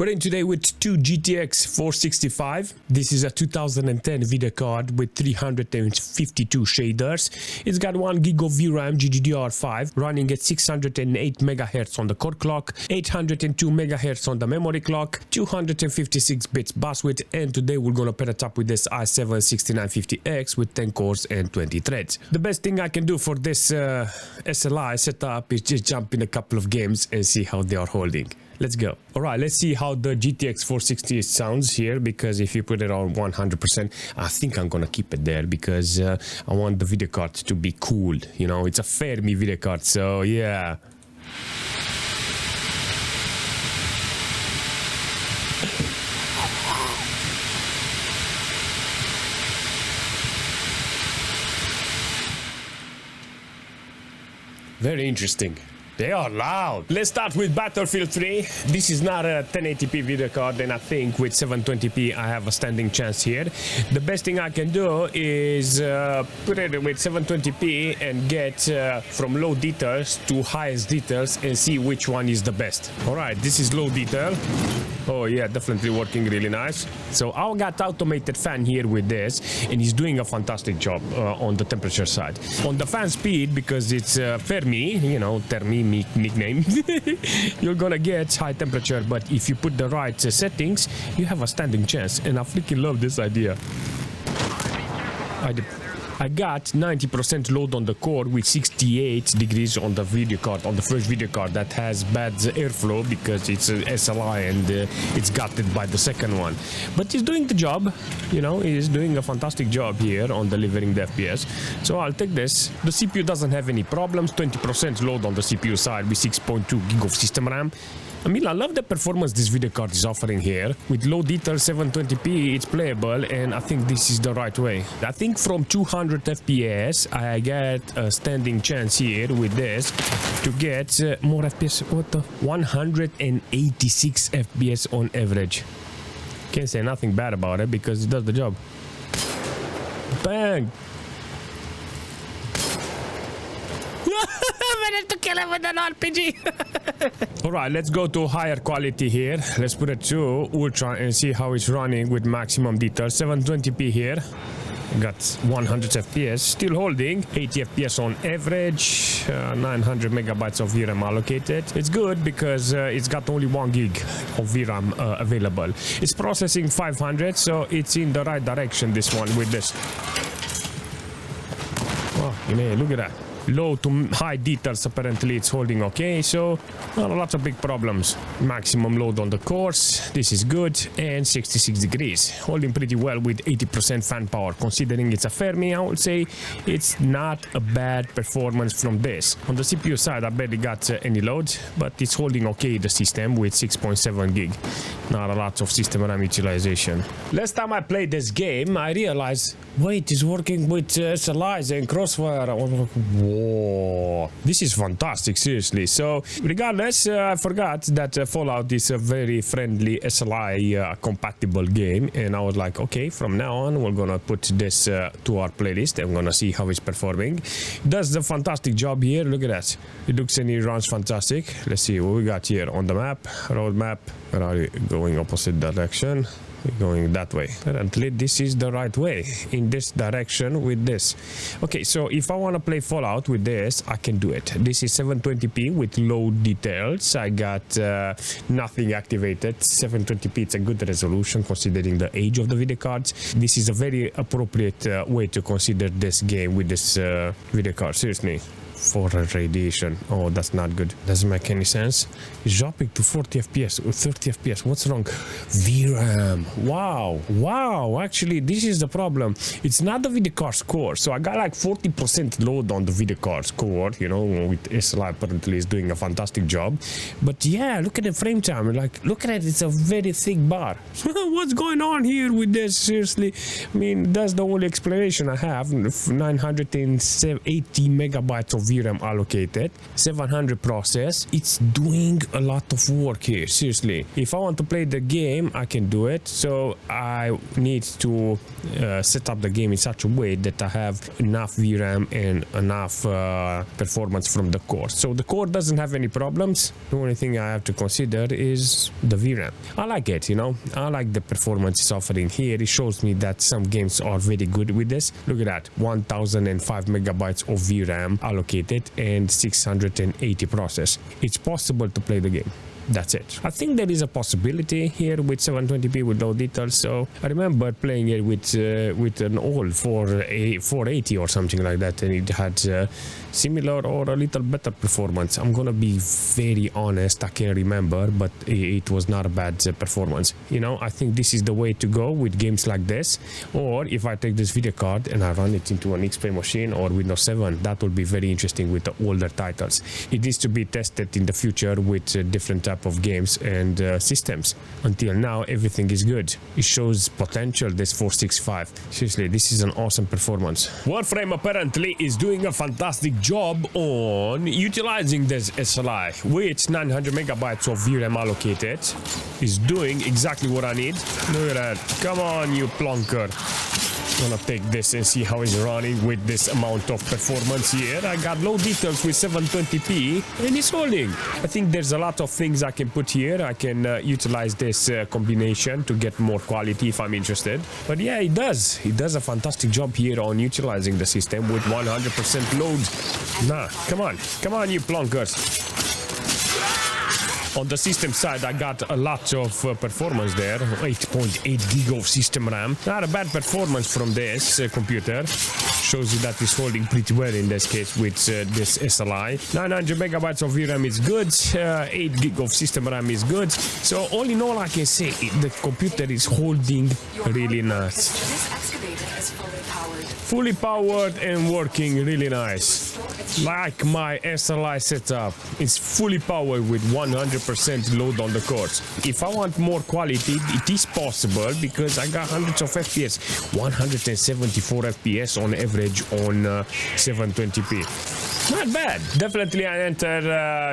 We're in today with two GTX 465. This is a 2010 video card with 352 shaders. It's got 1 gig of VRAM GDDR5 running at 608 MHz on the core clock, 802 MHz on the memory clock, 256 bits bus width, and today we're gonna pair it up with this i7-6950X with 10 cores and 20 threads. The best thing I can do for this SLI setup is just jump in a couple of games and see how they are holding. Let's go. All right, let's see how the GTX 460 sounds here, because if you put it on 100%, I think I'm gonna keep it there because I want the video card to be cool. You know, it's a Fermi video card, so yeah. Very interesting. They are loud. Let's start with Battlefield 3. This is not a 1080p video card, and I think with 720p I have a standing chance here. The best thing I can do is put it with 720p and get from low details to highest details and see which one is the best. Alright, this is low detail. Oh yeah, definitely working really nice. So I got automated fan here with this, and he's doing a fantastic job on the temperature side. On the fan speed, because it's Fermi, you know, Fermi nickname, you're gonna get high temperature, but if you put the right settings, you have a standing chance, and I freaking love this idea. I got 90% load on the core with 68 degrees on the video card, on the first video card that has bad airflow because it's a SLI and it's gutted by the second one. But he's doing the job, you know, he's doing a fantastic job here on delivering the FPS. So I'll take this. The CPU doesn't have any problems, 20% load on the CPU side with 6.2 gig of system RAM. I mean, I love the performance this video card is offering here. With low detail 720p, it's playable, and I think this is the right way. I think from 200 FPS, I get a standing chance here with this to get more FPS. What the? 186 FPS on average. Can't say nothing bad about it because it does the job. Bang! To kill him with an RPG. Alright, let's go to higher quality here. Let's put it to ultra and see how it's running with maximum detail. 720p here. Got 100 FPS, still holding 80 FPS on average, 900 megabytes of VRAM allocated. It's good because it's got only 1 gig of VRAM available. It's processing 500, so it's in the right direction, this one, with this. Oh, look at that. Low to high details, apparently it's holding okay, so not lots of big problems. Maximum load on the cores, this is good, and 66 degrees, holding pretty well with 80% fan power. Considering it's a Fermi, I would say it's not a bad performance from this. On the CPU side, I barely got any load, but it's holding okay the system with 6.7 gig. Not a lot of system RAM utilization. Last time I played this game, I realized, wait, it's working with SLIs and crossfire. I was like, whoa, this is fantastic, seriously. So regardless, I forgot that Fallout is a very friendly SLI compatible game, and I was like, okay, from now on we're gonna put this to our playlist. I'm gonna see how it's performing. It does a fantastic job here. Look at that, it looks and it runs fantastic. Let's see what we got here on the map, road map. Where are you? Going opposite direction. We're going that way. Apparently this is the right way, in this direction with this. Okay, so if I want to play Fallout with this, I can do it. This is 720p with low details. I got nothing activated. 720p, it's a good resolution considering the age of the video cards. This is a very appropriate way to consider this game with this video card, seriously. For radiation. Oh, that's not good. Doesn't make any sense. It's dropping to 40 FPS or 30 FPS. What's wrong? VRAM. Wow. Actually, this is the problem. It's not the video card's core. So I got like 40% load on the video card's core, you know, with SLI apparently is doing a fantastic job. But yeah, look at the frame time. Like, look at it. It's a very thick bar. What's going on here with this? Seriously. I mean, that's the only explanation I have. 980 megabytes of VRAM allocated, 700 process. It's doing a lot of work here, seriously. If I want to play the game, I can do it. So I need to set up the game in such a way that I have enough VRAM and enough performance from the core. So the core doesn't have any problems. The only thing I have to consider is the VRAM. I like it, you know. I like the performance it's offering here. It shows me that some games are very good with this. Look at that, 1005 megabytes of VRAM allocated and 680 process. It's possible to play the game. That's it. I think there is a possibility here with 720p with low details. So I remember playing it with an old 480 or something like that, and it had similar or a little better performance. I'm gonna be very honest, I can't remember, but it was not a bad performance. You know, I think this is the way to go with games like this. Or if I take this video card and I run it into an XP machine or Windows 7, that will be very interesting with the older titles. It needs to be tested in the future with different type of games and systems. Until now, everything is good. It shows potential, this 465. Seriously, this is an awesome performance. Warframe apparently is doing a fantastic job on utilizing this SLI with 900 megabytes of VRAM allocated. Is doing exactly what I need. Look at that. Come on, you plonker. I'm gonna take this and see how it's running with this amount of performance here. I got low details with 720p and it's holding. I think there's a lot of things I can put here. I can utilize this combination to get more quality if I'm interested. But yeah, it does. It does a fantastic job here on utilizing the system with 100% load. Nah, come on, you plonkers. On the system side, I got a lot of performance there. 8.8 gig of system RAM. Not a bad performance from this computer. Shows you that it's holding pretty well in this case with this SLI. 900 megabytes of VRAM is good. 8 gig of system RAM is good. So all in all, I can say the computer is holding really nice. Fully powered and working really nice. Like my SLI setup, it's fully powered with 100% load on the cores. If I want more quality, it is possible because I got hundreds of FPS, 174 FPS on average on 720p. Not bad. Definitely I enter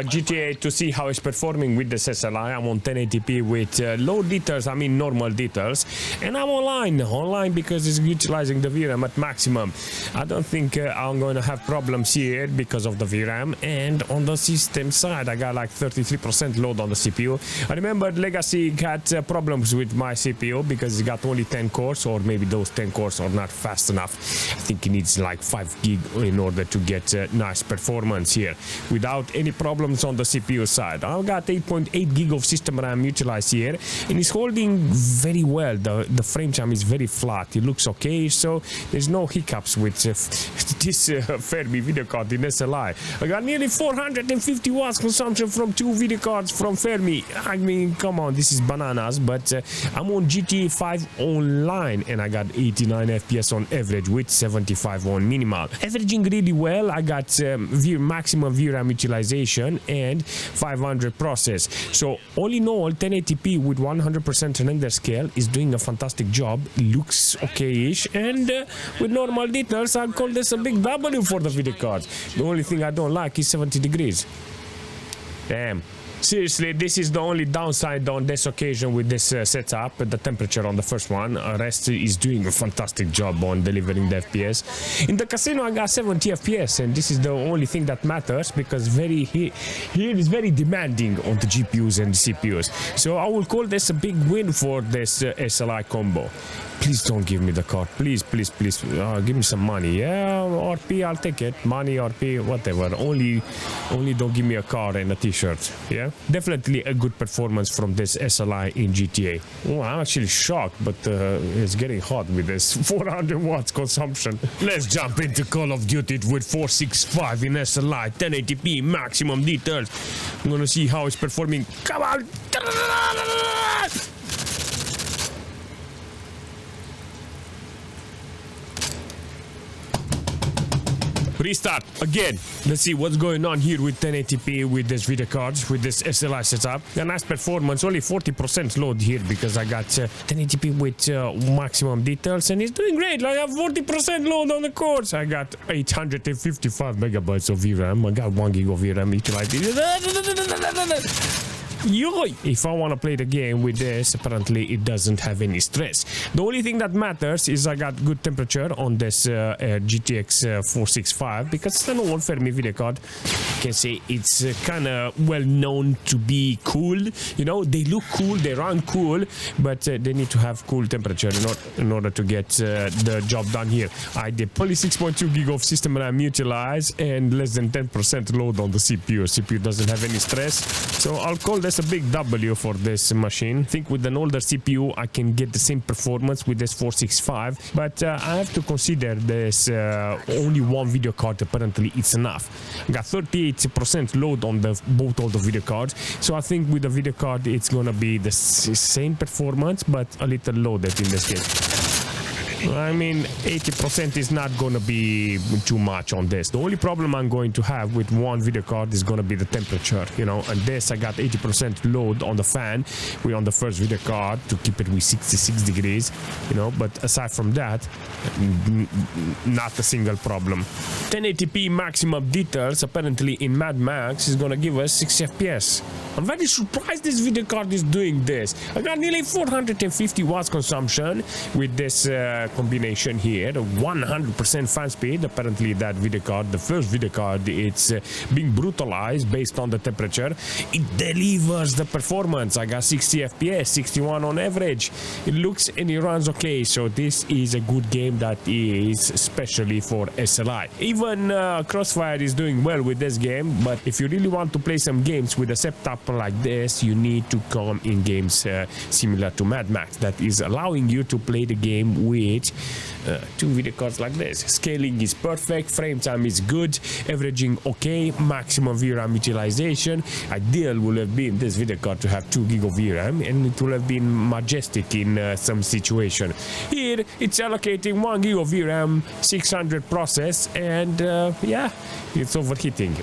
GTA to see how it's performing with this SLI. I'm on 1080p with low details, I mean normal details. And I'm online because it's utilizing the VRAM at maximum. I don't think I'm going to have problems here because of the VRAM. And on the system side, I got like 33% load on the CPU. I remember Legacy had problems with my CPU because it got only 10 cores, or maybe those 10 cores are not fast enough. I think it needs like 5 gig in order to get nice performance here without any problems on the CPU side. I've got 8.8 gig of system RAM utilized here and it's holding very well. The frame time is very flat. It looks okay, so there's no hiccups with this Fermi video card in SLI. I got nearly 450 watts consumption from 2 video cards from Fermi. I mean, come on, this is bananas, but I'm on GTA5 online and I got 89 FPS on average with 75 on minimal. Averaging really well. I got maximum VRAM utilization and 500 process. So all in all, 1080p with 100% render scale is doing a fantastic job. Looks okay-ish, and with normal details, I'd call this a big W for the video card. The only thing I don't like is 70 degrees. Damn. Seriously, this is the only downside on this occasion with this setup, the temperature on the first one. Rest is doing a fantastic job on delivering the FPS. In the casino, I got 70 FPS, and this is the only thing that matters because here is very demanding on the GPUs and the CPUs. So I will call this a big win for this SLI combo. Please don't give me the card. Please, please, please. Give me some money. Yeah, RP, I'll take it. Money, RP, whatever. Only don't give me a card and a t-shirt. Yeah? Definitely a good performance from this SLI in GTA. Oh, I'm actually shocked, but it's getting hot with this 400 watts consumption. Let's jump into Call of Duty with 465 in SLI, 1080p, maximum details. I'm gonna see how it's performing. Come on! Restart again. Let's see what's going on here with 1080p with this video card, with this SLI setup. A nice performance, only 40% load here because I got 1080p with maximum details, and it's doing great. Like I have 40% load on the cores. I got 855 megabytes of VRAM. I got 1 gig of VRAM utilized. If I want to play the game with this, apparently it doesn't have any stress. The only thing that matters is I got good temperature on this GTX 465 because it's an old Fermi video card. You can say it's kind of well known to be cool. You know, they look cool, they run cool, but they need to have cool temperature in order to get the job done here. I did only 6.2 gig of system RAM utilized and less than 10% load on the CPU. CPU doesn't have any stress, so I'll call this a big W for this machine. I think with an older CPU I can get the same performance with this 465, but I have to consider this only one video card. Apparently it's enough. I got 38% load on both of the video cards, so I think with the video card it's gonna be the same performance but a little loaded in this case. I mean, 80% is not gonna be too much on this. The only problem I'm going to have with one video card is gonna be the temperature, you know. And this, I got 80% load on the fan. We're on the first video card to keep it with 66 degrees, you know. But aside from that, not a single problem. 1080p maximum details apparently in Mad Max is gonna give us 60 FPS. I'm very surprised this video card is doing this. I got nearly 450 watts consumption with this combination here, 100% fan speed. Apparently that video card, the first video card, it's being brutalized based on the temperature. It delivers the performance. I got 60 FPS, 61 on average. It looks and it runs okay, so this is a good game that is especially for SLI. Even Crossfire is doing well with this game, but if you really want to play some games with a setup like this, you need to come in games similar to Mad Max that is allowing you to play the game with two video cards like this. Scaling is perfect, frame time is good, averaging okay, maximum VRAM utilization. Ideal would have been this video card to have 2 gig of VRAM, and it would have been majestic in some situation. Here it's allocating 1 gig of VRAM, 600 process, and yeah, it's overheating.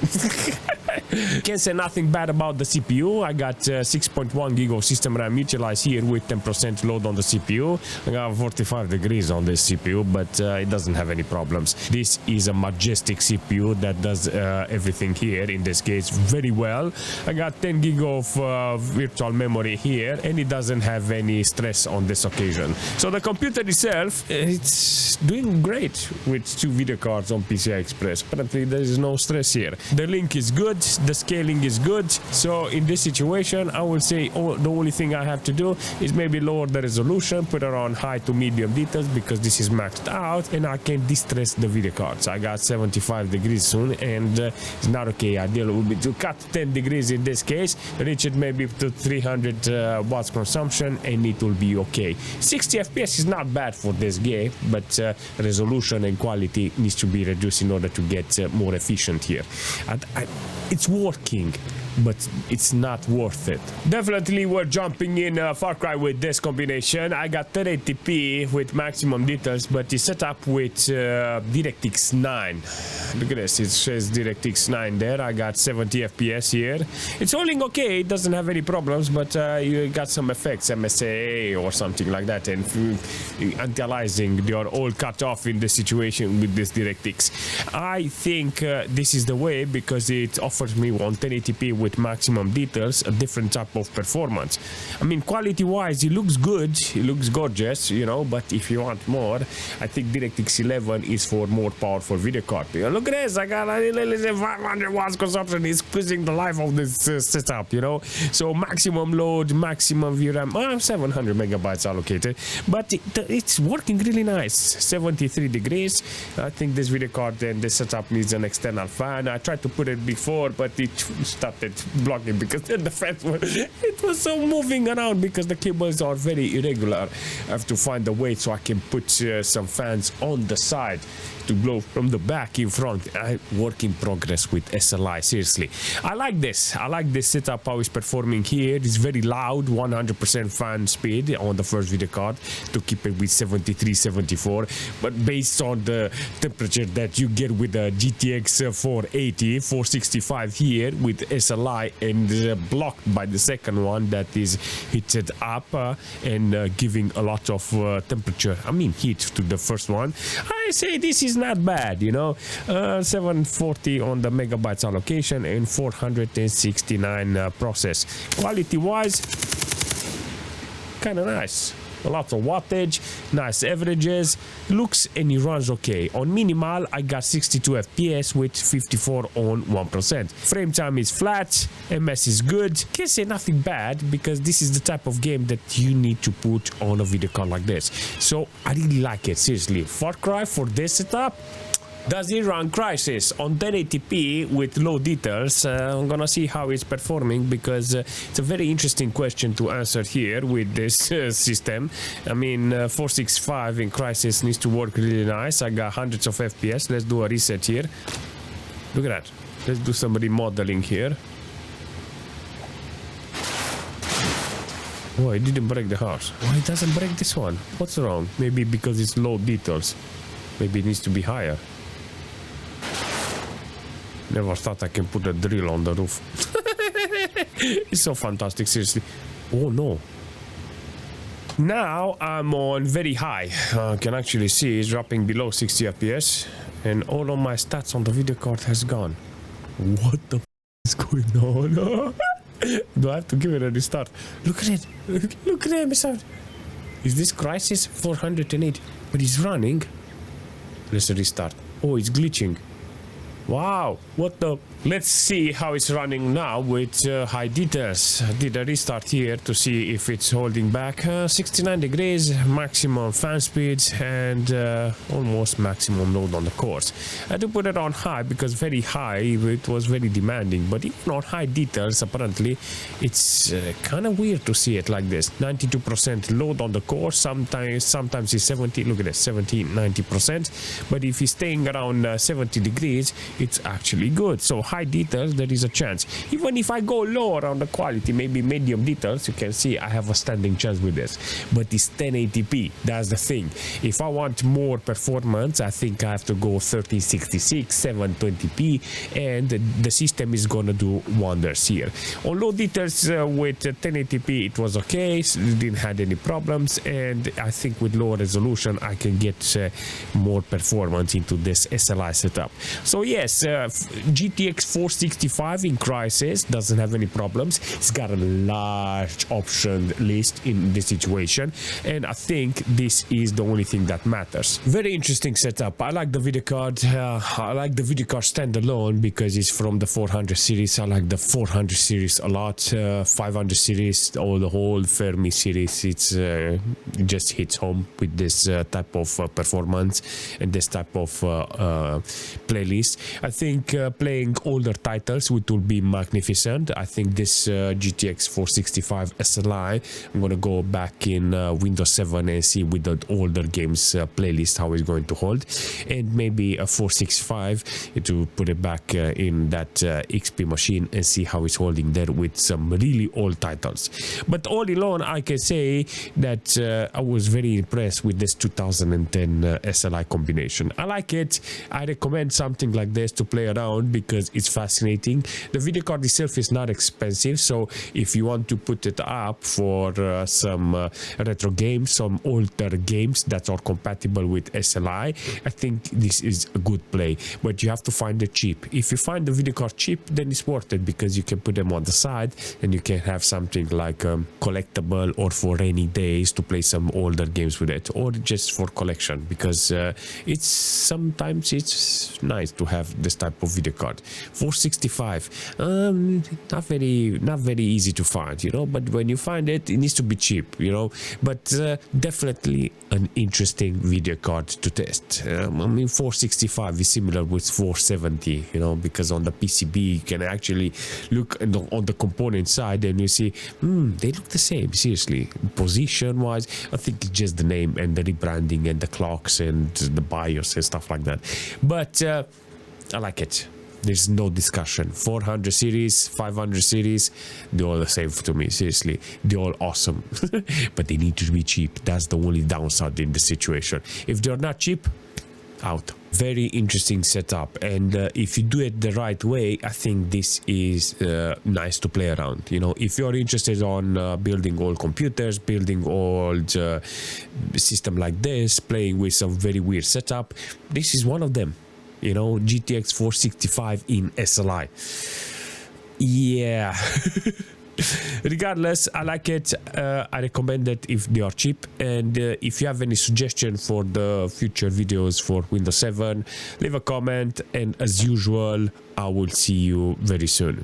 Can't say nothing bad about the CPU. I got 6.1 gig of system RAM utilized here with 10% load on the CPU. I got 45 degrees on this CPU, but it doesn't have any problems. This is a majestic CPU that does everything here in this case very well. I got 10 gig of virtual memory here, and it doesn't have any stress on this occasion. So the computer itself, it's doing great with 2 video cards on PCI Express. Apparently there is no stress here. The link is good, the scaling is good, so in this situation I will say the only thing I have to do is maybe lower the resolution, put it on high to medium details because this is maxed out, and I can distress the video cards. I got 75 degrees soon, and it's not okay. Ideal would be to cut 10 degrees in this case, reach it maybe to 300 watts consumption, and it will be okay. 60 FPS is not bad for this game, but resolution and quality needs to be reduced in order to get more efficient here. It's working, but it's not worth it. Definitely we're jumping in Far Cry with this combination. I got 1080p with maximum details, but it's set up with DirectX 9. Look at this, it says DirectX 9 there. I got 70 FPS here. It's holding okay, it doesn't have any problems, but you got some effects, MSA or something like that, and anti-aliasing, they are all cut off in this situation with this DirectX. I think this is the way because it offers me on 1080p with maximum details a different type of performance. I mean, quality wise it looks good, it looks gorgeous, you know, but if you want more, I think DirectX 11 is for more powerful video card. Look at this, I got 500 watts consumption. It's squeezing the life of this setup, you know. So maximum load, maximum VRAM, 700 megabytes allocated, but it's working really nice. 73 degrees. I think this video card and this setup needs an external fan. I tried to put it before, but it started can't block it because the fans were, it was so moving around because the cables are very irregular. I have to find a way so I can put some fans on the side to blow from the back in front. Work in progress with SLI, seriously. I like this setup, how it's performing here. It's very loud, 100% fan speed on the first video card to keep it with 73, 74, but based on the temperature that you get with the GTX 480, 465 here with SLI, and blocked by the second one that is heated up and giving a lot of temperature, I mean heat, to the first one, I say this is not bad, you know. 740 on the megabytes allocation and 469 process. Quality wise, kind of nice. A lot of wattage, nice averages, looks and it runs okay. On minimal I got 62 FPS with 54 on 1%. Frame time is flat, MS is good. Can't say nothing bad because this is the type of game that you need to put on a video card like this. So I really like it, seriously. Far Cry for this setup. Does it run Crysis on 1080p with low details? I'm gonna see how it's performing because it's a very interesting question to answer here with this system. I mean, 465 in Crysis needs to work really nice. I got hundreds of FPS. Let's do a reset here. Look at that. Let's do some remodeling here. Oh, it didn't break the house. Why it doesn't break this one? What's wrong? Maybe because it's low details. Maybe it needs to be higher. Never thought I can put a drill on the roof. It's so fantastic, seriously. Oh no. Now I'm on very high. Can actually see it's dropping below 60 FPS. And all of my stats on the video card has gone. What the is going on? Do I have to give it a restart? Look at it. Look at it. Is this Crysis 408? But it's running. Let's restart. Oh, it's glitching. Wow, what the... Let's see how it's running now with high details. I did a restart here to see if it's holding back. 69 degrees, maximum fan speed, and almost maximum load on the cores. I do put it on high because very high, it was very demanding, but even on high details, apparently, it's kind of weird to see it like this. 92% load on the core, sometimes it's 70, look at this, 70, 90%, but if it's staying around 70 degrees, it's actually good. So high details, there is a chance. Even if I go lower on the quality, maybe medium details, you can see I have a standing chance with this. But it's 1080p, that's the thing. If I want more performance, I think I have to go 1366, 720p, and the system is gonna do wonders here. On low details with 1080p, it was okay, so it didn't have any problems, and I think with lower resolution, I can get more performance into this SLI setup. So yes, GTX 465 in Crysis doesn't have any problems. It's got a large option list in this situation, and I think this is the only thing that matters. Very interesting setup. I like the video card. I like the video card standalone because it's from the 400 series. I like the 400 series a lot. 500 series or the whole Fermi series, it just hits home with this type of performance and this type of playlist. I think playing older titles, which will be magnificent. I think this GTX 465 SLI, I'm gonna go back in Windows 7 and see with the older games playlist how it's going to hold, and maybe a 465 to put it back in that XP machine and see how it's holding there with some really old titles. But all in all, I can say that I was very impressed with this 2010 SLI combination. I like it. I recommend something like this to play around because it's fascinating. The video card itself is not expensive, so if you want to put it up for some retro games, some older games that are compatible with SLI, I think this is a good play. But you have to find it cheap. If you find the video card cheap, then it's worth it because you can put them on the side and you can have something like collectible or for rainy days to play some older games with it, or just for collection, because it's sometimes it's nice to have this type of video card. 465, not very easy to find, you know, but when you find it, it needs to be cheap, you know, but definitely an interesting video card to test. I mean, 465 is similar with 470, you know, because on the PCB you can actually look on the component side and you see they look the same. Seriously, position wise, I think it's just the name and the rebranding and the clocks and the BIOS and stuff like that, but I like it. There's no discussion. 400 series, 500 series, they're all the same to me. Seriously, they're all awesome. But they need to be cheap. That's the only downside in the situation. If they're not cheap, out. Very interesting setup, and if you do it the right way, I think this is nice to play around. You know, if you're interested on building old computers, building old system like this, playing with some very weird setup, this is one of them. You know, GTX 465 in SLI. Yeah. Regardless, I like it. I recommend it if they are cheap, and if you have any suggestion for the future videos for Windows 7, leave a comment, and as usual, I will see you very soon.